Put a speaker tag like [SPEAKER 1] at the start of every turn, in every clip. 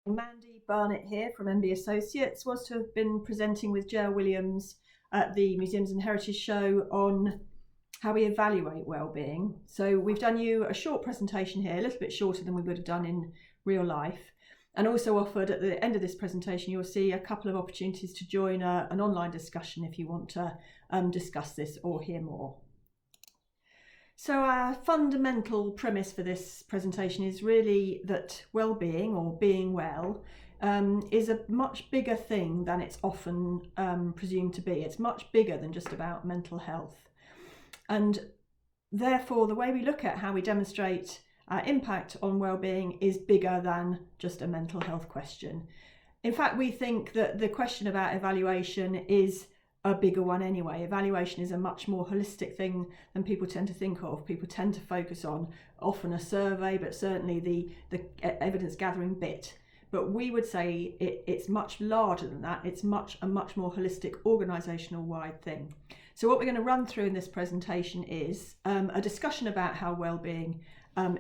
[SPEAKER 1] Mandy Barnett here from MB Associates. Was to have been presenting with Ger Williams at the Museums and Heritage Show on how we evaluate wellbeing. So we've done you a short presentation here, a little bit shorter than we would have done in real life, and also offered at the end of this presentation you'll see a couple of opportunities to join an online discussion if you want to discuss this or hear more. So our fundamental premise for this presentation is really that well-being, or being well, is a much bigger thing than it's often presumed to be. It's much bigger than just about mental health. And therefore, the way we look at how we demonstrate our impact on well-being is bigger than just a mental health question. In fact, we think that the question about evaluation is a bigger one anyway. Evaluation is a much more holistic thing than people tend to think of. People tend to focus on often a survey, but certainly the evidence gathering bit. But we would say it's much larger than that. It's a much more holistic organisational wide thing. So what we're going to run through in this presentation is a discussion about how well-being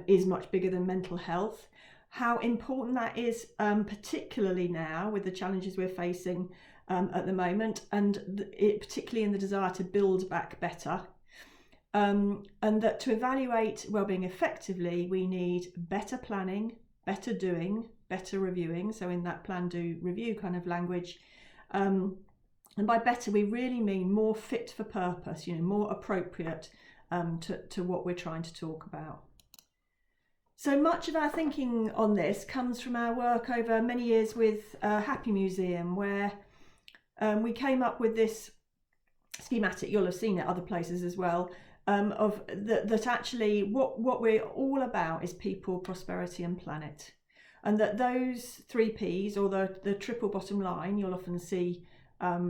[SPEAKER 1] is much bigger than mental health, how important that is, particularly now with the challenges we're facing at the moment, and particularly in the desire to build back better, and that to evaluate wellbeing effectively we need better planning, better doing, better reviewing, so in that plan, do, review kind of language, and by better we really mean more fit for purpose, more appropriate to what we're trying to talk about. So much of our thinking on this comes from our work over many years with Happy Museum, where we came up with this schematic, you'll have seen it other places as well, of that actually what we're all about is people, prosperity and planet. And that those 3 Ps, or the triple bottom line, you'll often see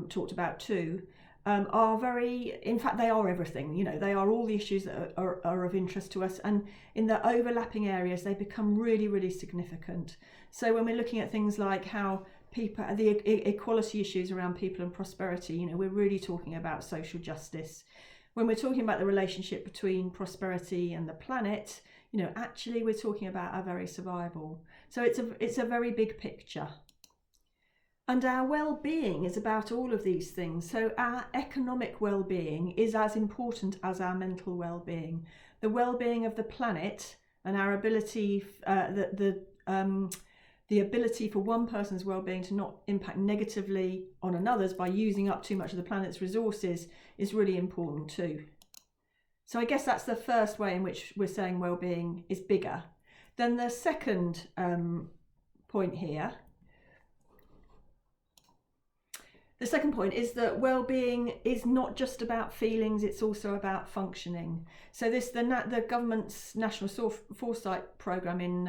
[SPEAKER 1] talked about too, are very, in fact they are everything, they are all the issues that are of interest to us, and in the overlapping areas they become really, really significant. So when we're looking at things like how people, the equality issues around people and prosperity, we're really talking about social justice. When we're talking about the relationship between prosperity and the planet, actually we're talking about our very survival. So it's a very big picture. And our well-being is about all of these things. So our economic well-being is as important as our mental well-being. The well-being of the planet and our ability, the ability for one person's well-being to not impact negatively on another's by using up too much of the planet's resources is really important too. So I guess that's the first way in which we're saying well-being is bigger. Then the second point here, the second point is that well-being is not just about feelings, it's also about functioning. So the government's National Foresight Programme in,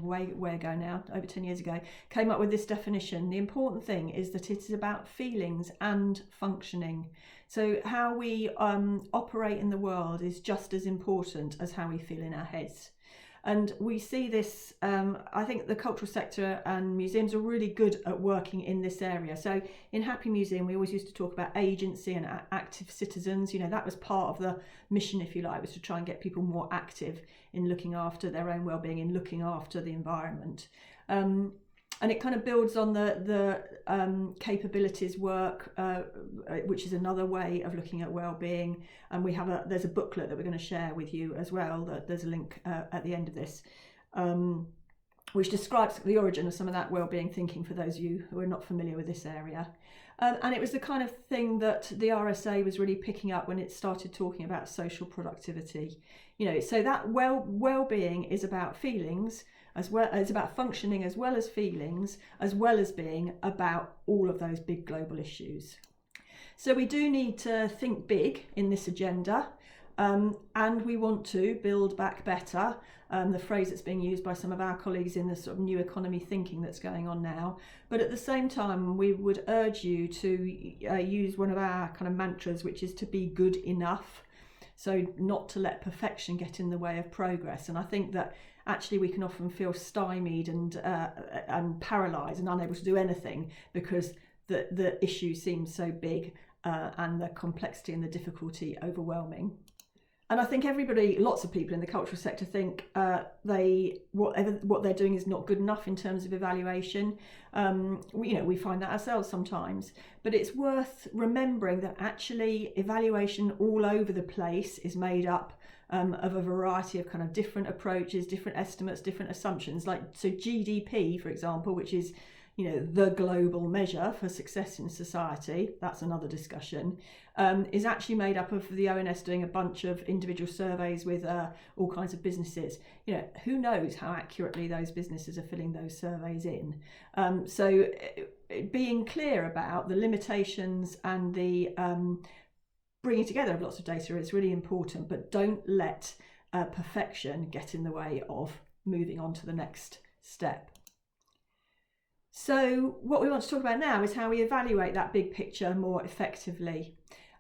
[SPEAKER 1] way ago now, over 10 years ago, came up with this definition. The important thing is that it is about feelings and functioning. So how we operate in the world is just as important as how we feel in our heads. And we see this, I think the cultural sector and museums are really good at working in this area. So in Happy Museum, we always used to talk about agency and active citizens. That was part of the mission, if you like, was to try and get people more active in looking after their own well-being, in looking after the environment. And it kind of builds on the capabilities work, which is another way of looking at well-being. And there's a booklet that we're going to share with you as well. There's a link at the end of this, which describes the origin of some of that well-being thinking for those of you who are not familiar with this area. And it was the kind of thing that the RSA was really picking up when it started talking about social productivity. So that well-being is about feelings, as well as about functioning, as well as feelings, as well as being about all of those big global issues. So we do need to think big in this agenda, and we want to build back better, the phrase that's being used by some of our colleagues in the sort of new economy thinking that's going on now. But at the same time, we would urge you to use one of our kind of mantras, which is to be good enough. So not to let perfection get in the way of progress. And I think that actually we can often feel stymied and paralysed and unable to do anything because the issue seems so big and the complexity and the difficulty overwhelming. And I think lots of people in the cultural sector think what they're doing is not good enough in terms of evaluation. We find that ourselves sometimes, but it's worth remembering that actually evaluation all over the place is made up of a variety of kind of different approaches, different estimates, different assumptions. So GDP, for example, which is the global measure for success in society, that's another discussion, is actually made up of the ONS doing a bunch of individual surveys with all kinds of businesses. Who knows how accurately those businesses are filling those surveys in. So being clear about the limitations and the bringing together of lots of data is really important, but don't let perfection get in the way of moving on to the next step. So what we want to talk about now is how we evaluate that big picture more effectively.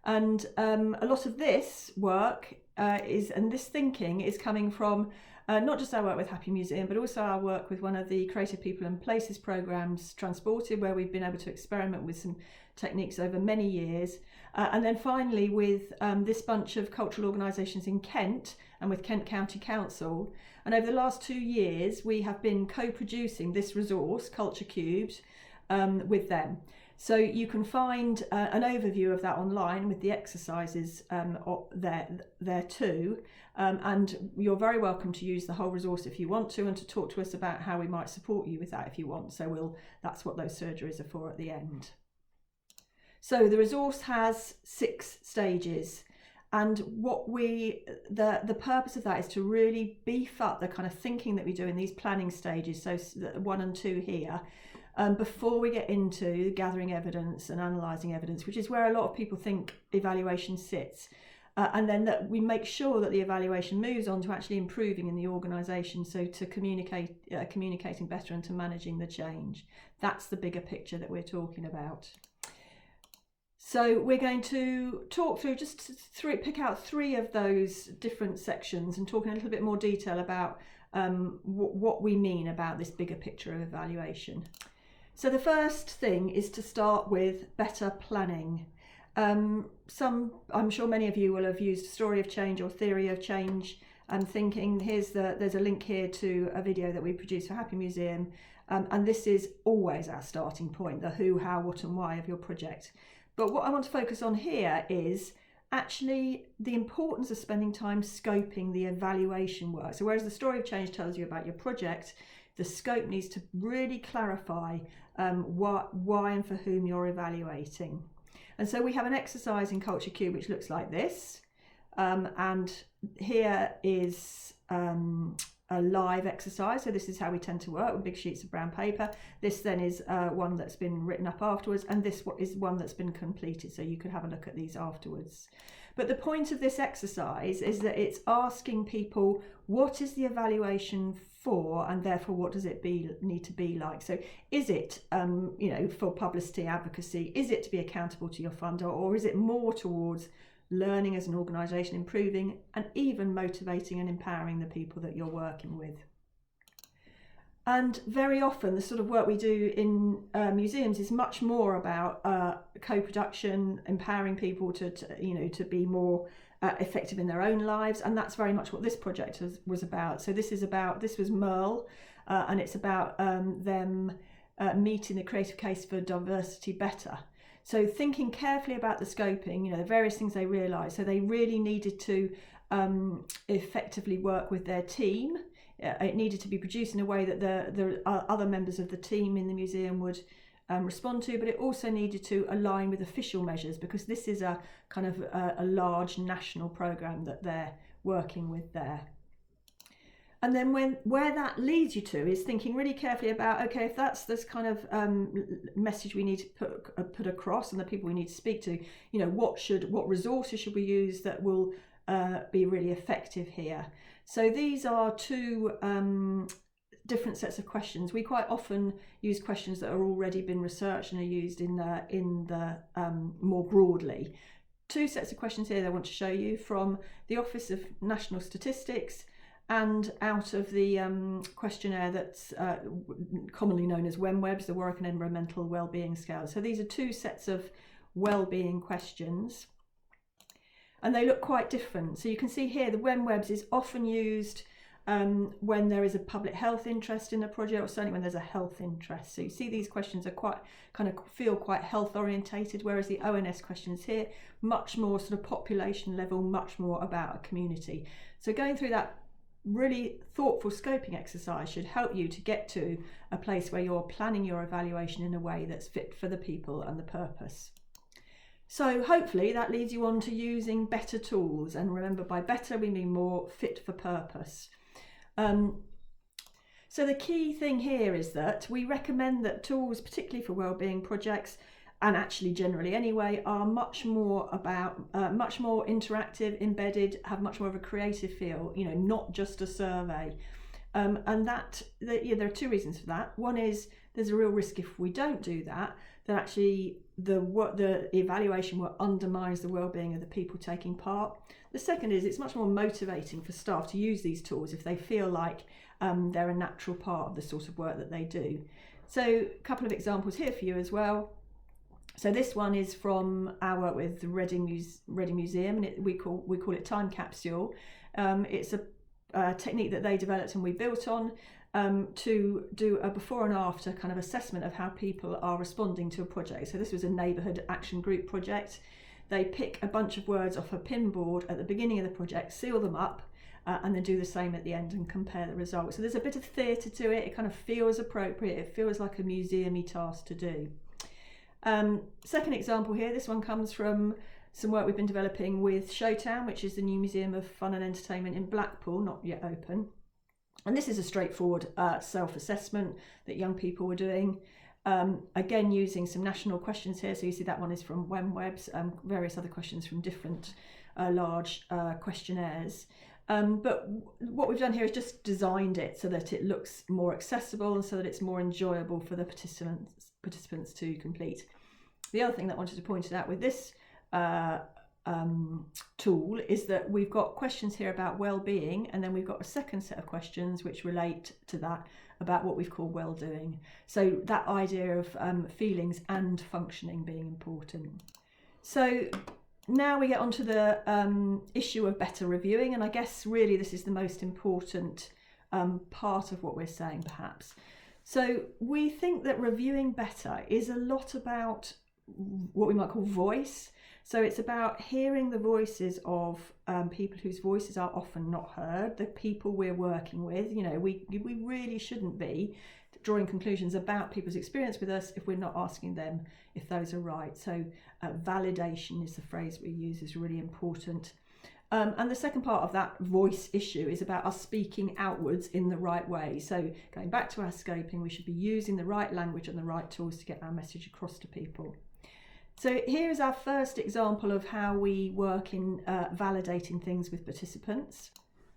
[SPEAKER 1] And a lot of this work and this thinking is coming from not just our work with Happy Museum, but also our work with one of the Creative People and Places programs, Transported, where we've been able to experiment with some techniques over many years. And then finally with this bunch of cultural organisations in Kent and with Kent County Council. And over the last 2 years, we have been co-producing this resource, Culture Cubes, with them. So you can find an overview of that online with the exercises there too. And you're very welcome to use the whole resource if you want to, and to talk to us about how we might support you with that if you want. So that's what those surgeries are for at the end. So the resource has 6 stages. And the purpose of that is to really beef up the kind of thinking that we do in these planning stages, so 1 and 2 here, before we get into gathering evidence and analysing evidence, which is where a lot of people think evaluation sits. And then that we make sure that the evaluation moves on to actually improving in the organisation, so to communicating better and to managing the change. That's the bigger picture that we're talking about. So we're going to talk through pick out 3 of those different sections and talk in a little bit more detail about what we mean about this bigger picture of evaluation. So the first thing is to start with better planning. I'm sure many of you will have used story of change or theory of change thinking. There's a link here to a video that we produced for Happy Museum, and this is always our starting point, the who, how, what and why of your project. But what I want to focus on here is actually the importance of spending time scoping the evaluation work. So whereas the story of change tells you about your project, the scope needs to really clarify why and for whom you're evaluating. And so we have an exercise in Culture Cube which looks like this. And here is a live exercise. So this is how we tend to work with big sheets of brown paper. This then is one that's been written up afterwards, and this is one that's been completed. So you could have a look at these afterwards. But the point of this exercise is that it's asking people, what is the evaluation for, and therefore what does it need to be like? So is it for publicity, advocacy? Is it to be accountable to your funder, or is it more towards learning as an organisation, improving and even motivating and empowering the people that you're working with? And very often the sort of work we do in museums is much more about co-production, empowering people to be more effective in their own lives, and that's very much what this project was about. So this was MERL, and it's about them meeting the creative case for diversity better. So thinking carefully about the scoping, the various things they realised. So they really needed to effectively work with their team. It needed to be produced in a way that the other members of the team in the museum would respond to, but it also needed to align with official measures, because this is a kind of a large national programme that they're working with there. And then where that leads you to is thinking really carefully about, okay, if that's this kind of message we need to put across and the people we need to speak to, what resources should we use that will be really effective here? So these are 2 different sets of questions. We quite often use questions that are already been researched and are used in the more broadly. 2 sets of questions here that I want to show you from the Office of National Statistics and out of the questionnaire that's commonly known as WEMWEBS, the Warwick and Edinburgh Mental Wellbeing Scale. So these are 2 sets of wellbeing questions. and they look quite different. So you can see here the WEMWEBs is often used when there is a public health interest in a project, or certainly when there's a health interest. So you see these questions are quite feel quite health orientated, whereas the ONS questions here much more sort of population level, much more about a community. So going through that really thoughtful scoping exercise should help you to get to a place where you're planning your evaluation in a way that's fit for the people and the purpose. So hopefully that leads you on to using better tools, and remember, by better we mean more fit for purpose. So the key thing here is that we recommend that tools, particularly for wellbeing projects, and actually generally anyway, are much more interactive, embedded, have much more of a creative feel, not just a survey. And there are two reasons for that. One is there's a real risk if we don't do that actually the evaluation will undermine the well-being of the people taking part. The second is it's much more motivating for staff to use these tools if they feel like they're a natural part of the sort of work that they do. So a couple of examples here for you as well. So this one is from our work with the Reading Museum, and we call it Time Capsule. It's a technique that they developed and we built on to do a before and after kind of assessment of how people are responding to a project. So this was a neighbourhood action group project. They pick a bunch of words off a pin board at the beginning of the project, seal them up, and then do the same at the end and compare the results. So there's a bit of theatre to it. It kind of feels appropriate. It feels like a museum-y task to do. Second example here, this one comes from some work we've been developing with Showtown, which is the new Museum of Fun and Entertainment in Blackpool, not yet open. And this is a straightforward self-assessment that young people were doing. Again, using some national questions here. So you see that one is from WEMWEBs, various other questions from different large questionnaires. But what we've done here is just designed it so that it looks more accessible and so that it's more enjoyable for the participants to complete. The other thing that I wanted to point out with this tool is that we've got questions here about well-being, and then we've got a second set of questions which relate to that about what we've called well-doing. So that idea of feelings and functioning being important. So now we get onto the issue of better reviewing, and I guess really this is the most important part of what we're saying perhaps. So we think that reviewing better is a lot about what we might call voice. So it's about hearing the voices of people whose voices are often not heard, the people we're working with. We really shouldn't be drawing conclusions about people's experience with us if we're not asking them if those are right. So validation is the phrase we use, is really important. And the second part of that voice issue is about us speaking outwards in the right way. So going back to our scoping, we should be using the right language and the right tools to get our message across to people. So here's our first example of how we work in validating things with participants.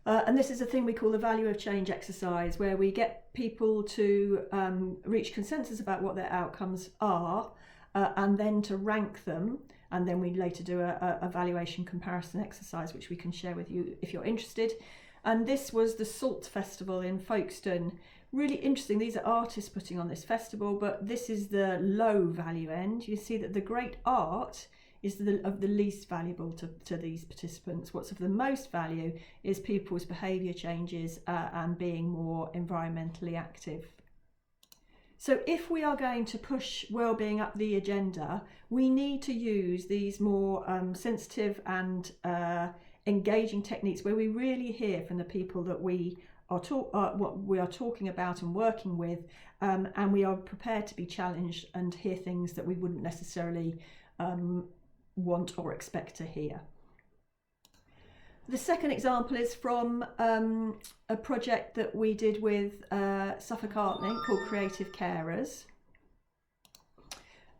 [SPEAKER 1] And this is a thing we call the value of change exercise, where we get people to reach consensus about what their outcomes are, and then to rank them. And then we later do a valuation comparison exercise, which we can share with you if you're interested. And this was the Salt Festival in Folkestone. Really interesting. These are artists putting on this festival, but this is the low value end. You see that the great art is of the least valuable to these participants. What's of the most value is people's behaviour changes and being more environmentally active. So if we are going to push wellbeing up the agenda, we need to use these more sensitive and engaging techniques where we really hear from the people that we are what we are talking about and working with, and we are prepared to be challenged and hear things that we wouldn't necessarily want or expect to hear. The second example is from a project that we did with Suffolk Art Link called Creative Carers.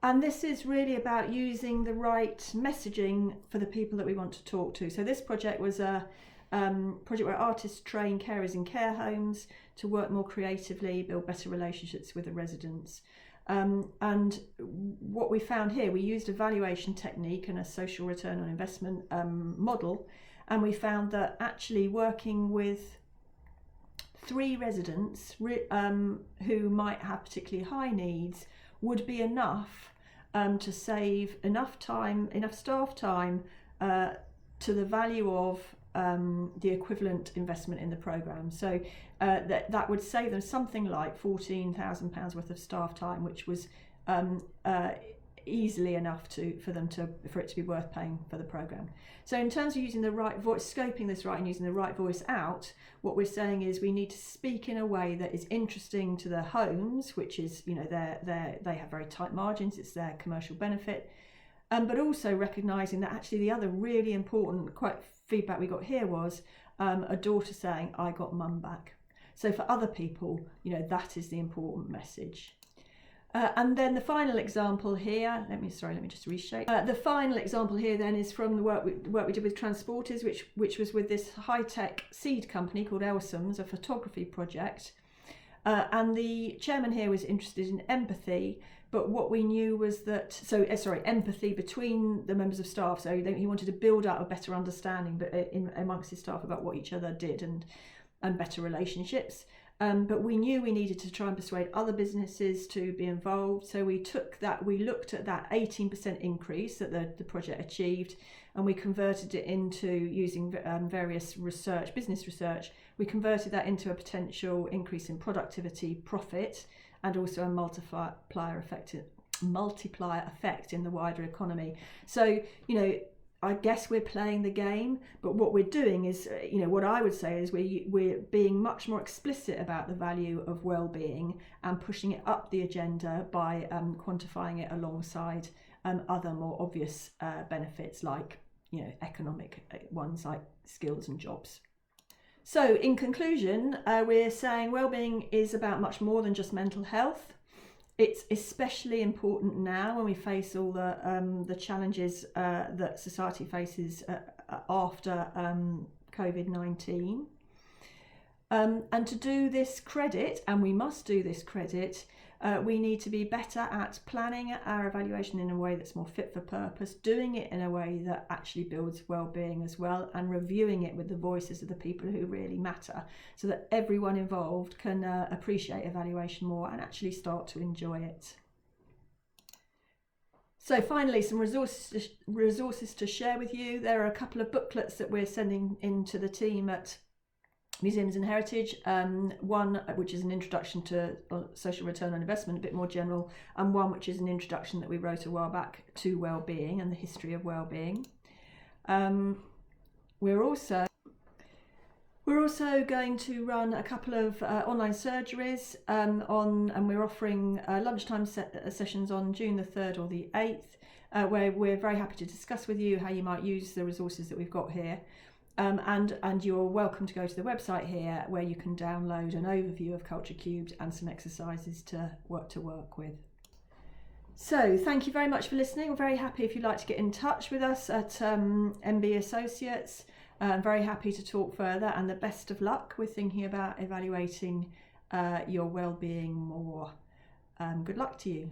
[SPEAKER 1] And this is really about using the right messaging for the people that we want to talk to. So this project was a project where artists train carers in care homes to work more creatively, build better relationships with the residents. And what we found here, we used a valuation technique and a social return on investment model. And we found that actually working with 3 residents who might have particularly high needs would be enough to save enough staff time to the value of the equivalent investment in the programme. So that would save them something like £14,000 worth of staff time, which was easily enough for it to be worth paying for the programme. So in terms of using the right voice, scoping this right and using the right voice out, what we're saying is we need to speak in a way that is interesting to the homes, which is, you know, they have very tight margins, it's their commercial benefit, but also recognising that actually the other really important feedback we got here was a daughter saying, "I got mum back." So for other people, you know, that is the important message. And then the final example here, let me just reshape. The final example here then is from the work we did with transporters, which was with this high-tech seed company called Elsams, a photography project. And the chairman here was interested in empathy, but what we knew was that, empathy between the members of staff. So he wanted to build out a better understanding amongst his staff about what each other did and better relationships. But we knew we needed to try and persuade other businesses to be involved. So we looked at that 18% increase that the project achieved, and we converted it into, using various business research, we converted that into a potential increase in productivity, profit, and also a multiplier effect in the wider economy. So, you know, I guess we're playing the game, but what we're doing is, you know, what I would say is we're being much more explicit about the value of well-being and pushing it up the agenda by quantifying it alongside other more obvious benefits, like, you know, economic ones like skills and jobs. So in conclusion, we're saying well-being is about much more than just mental health. It's especially important now when we face all the challenges that society faces after COVID-19. And to do this credit, and we must do this credit, we need to be better at planning our evaluation in a way that's more fit for purpose, doing it in a way that actually builds well-being as well, and reviewing it with the voices of the people who really matter, so that everyone involved can appreciate evaluation more and actually start to enjoy it. So finally, some resources to share with you. There are a couple of booklets that we're sending into the team at Museums and Heritage, one which is an introduction to social return on investment, a bit more general, and one which is an introduction that we wrote a while back to well-being and the history of well-being. We're also going to run a couple of online surgeries and we're offering lunchtime sessions on June the 3rd or the 8th, where we're very happy to discuss with you how you might use the resources that we've got here. And you're welcome to go to the website here, where you can download an overview of Culture Cubed and some exercises to work with. So thank you very much for listening. We're very happy if you'd like to get in touch with us at MB Associates. I'm very happy to talk further, and the best of luck with thinking about evaluating your well-being more. Good luck to you.